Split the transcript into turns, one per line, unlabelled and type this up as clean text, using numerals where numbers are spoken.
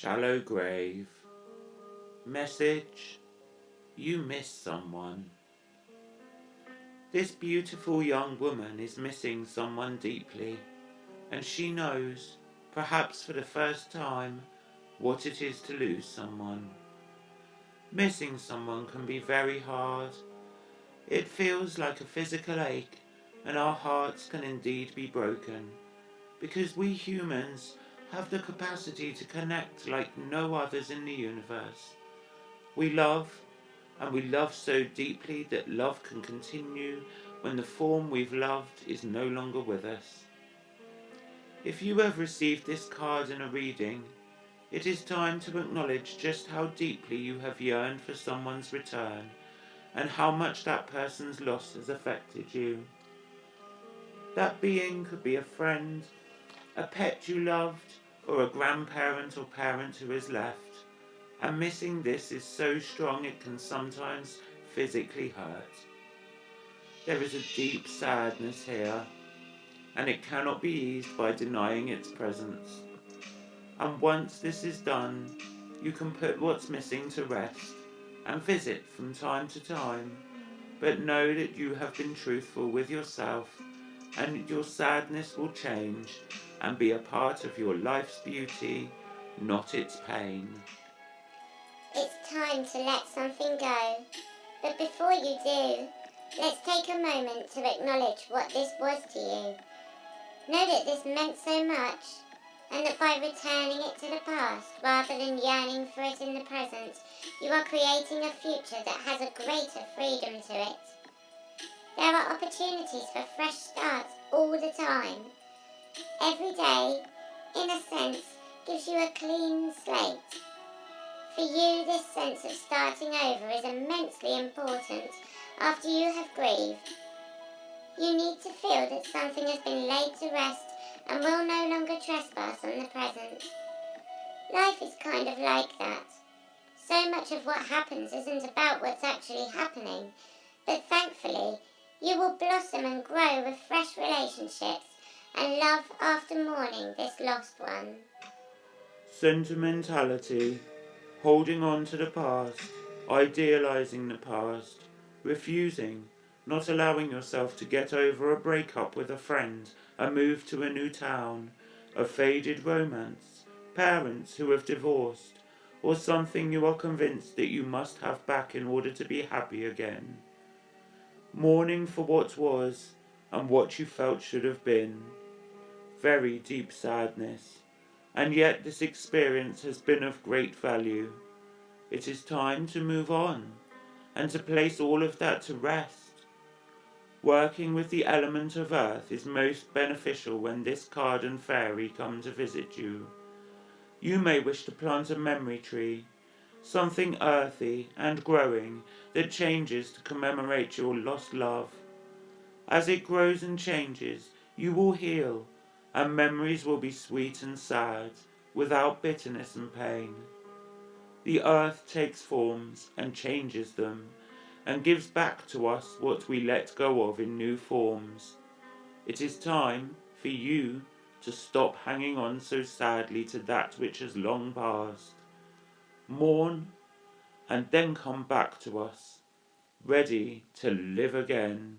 Shallow grave. Message: you miss someone. This beautiful young woman is missing someone deeply, and she knows, perhaps for the first time, what it is to lose someone. Missing someone can be very hard. It feels like a physical ache, and our hearts can indeed be broken, because we humans have the capacity to connect like no others in the universe. We love, and we love so deeply that love can continue when the form we've loved is no longer with us. If you have received this card in a reading, it is time to acknowledge just how deeply you have yearned for someone's return and how much that person's loss has affected you. That being could be a friend, a pet you loved, or a grandparent or parent who has left, and missing this is so strong it can sometimes physically hurt. There is a deep sadness here, and it cannot be eased by denying its presence. And once this is done, you can put what's missing to rest and visit from time to time, but know that you have been truthful with yourself, and your sadness will change and be a part of your life's beauty, not its pain.
It's time to let something go, but before you do, let's take a moment to acknowledge what this was to you. Know that this meant so much, and that by returning it to the past rather than yearning for it in the present, you are creating a future that has a greater freedom to it. There are opportunities for fresh starts all the time. Every day, in a sense, gives you a clean slate. For you, this sense of starting over is immensely important after you have grieved. You need to feel that something has been laid to rest and will no longer trespass on the present. Life is kind of like that. So much of what happens isn't about what's actually happening, but thankfully, you will blossom and grow with fresh relationships and love after mourning this lost one.
Sentimentality, holding on to the past, idealizing the past, refusing, not allowing yourself to get over a breakup with a friend, a move to a new town, a faded romance, parents who have divorced, or something you are convinced that you must have back in order to be happy again. Mourning for what was and what you felt should have been. Very deep sadness, and yet this experience has been of great value. It is time to move on and to place all of that to rest. Working with the element of earth is most beneficial when this card and fairy come to visit you. You may wish to plant a memory tree, something earthy and growing that changes to commemorate your lost love. As it grows and changes, you will heal, and memories will be sweet and sad, without bitterness and pain. The earth takes forms and changes them, and gives back to us what we let go of in new forms. It is time for you to stop hanging on so sadly to that which has long passed. Mourn, and then come back to us, ready to live again.